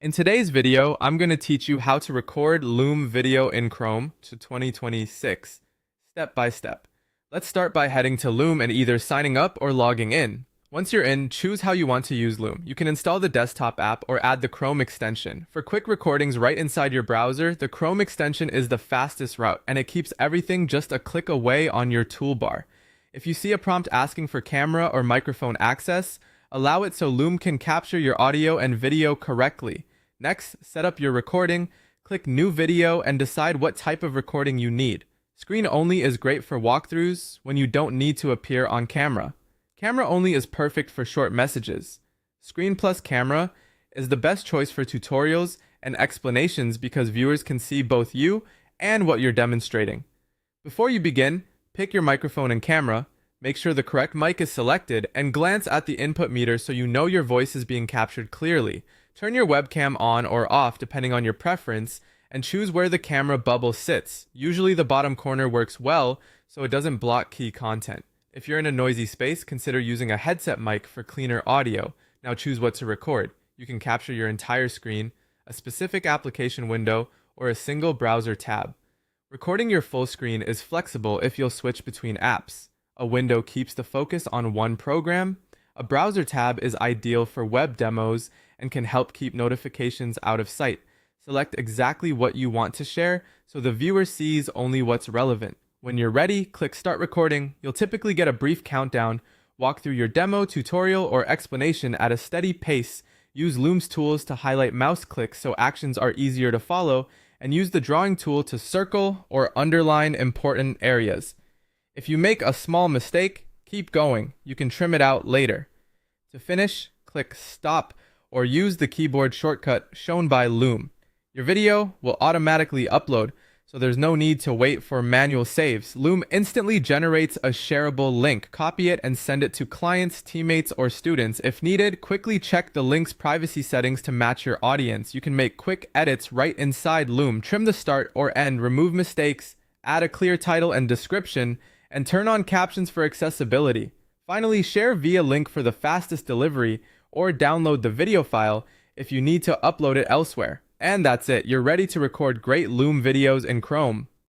In today's video, I'm going to teach you how to record Loom video in Chrome to 2026, step by step. Let's start by heading to Loom and either signing up or logging in. Once you're in, choose how you want to use Loom. You can install the desktop app or add the Chrome extension. For quick recordings right inside your browser, the Chrome extension is the fastest route, and it keeps everything just a click away on your toolbar. If you see a prompt asking for camera or microphone access, allow it so Loom can capture your audio and video correctly. Next, set up your recording, click New Video, and decide what type of recording you need. Screen only is great for walkthroughs when you don't need to appear on camera. Camera only is perfect for short messages. Screen plus camera is the best choice for tutorials and explanations because viewers can see both you and what you're demonstrating. Before you begin, pick your microphone and camera, make sure the correct mic is selected, and glance at the input meter so you know your voice is being captured clearly. Turn your webcam on or off depending on your preference, and choose where the camera bubble sits. Usually the bottom corner works well, so it doesn't block key content. If you're in a noisy space, consider using a headset mic for cleaner audio. Now choose what to record. You can capture your entire screen, a specific application window, or a single browser tab. Recording your full screen is flexible if you'll switch between apps. A window keeps the focus on one program. A browser tab is ideal for web demos and can help keep notifications out of sight. Select exactly what you want to share so the viewer sees only what's relevant. When you're ready, click Start Recording. You'll typically get a brief countdown. Walk through your demo, tutorial, or explanation at a steady pace. Use Loom's tools to highlight mouse clicks so actions are easier to follow, and use the drawing tool to circle or underline important areas. If you make a small mistake, keep going. You can trim it out later. To finish, click Stop or use the keyboard shortcut shown by Loom. Your video will automatically upload, so there's no need to wait for manual saves. Loom instantly generates a shareable link. Copy it and send it to clients, teammates, or students. If needed, quickly check the link's privacy settings to match your audience. You can make quick edits right inside Loom. Trim the start or end, remove mistakes, add a clear title and description, and turn on captions for accessibility. Finally, share via link for the fastest delivery, or download the video file if you need to upload it elsewhere. And that's it, you're ready to record great Loom videos in Chrome.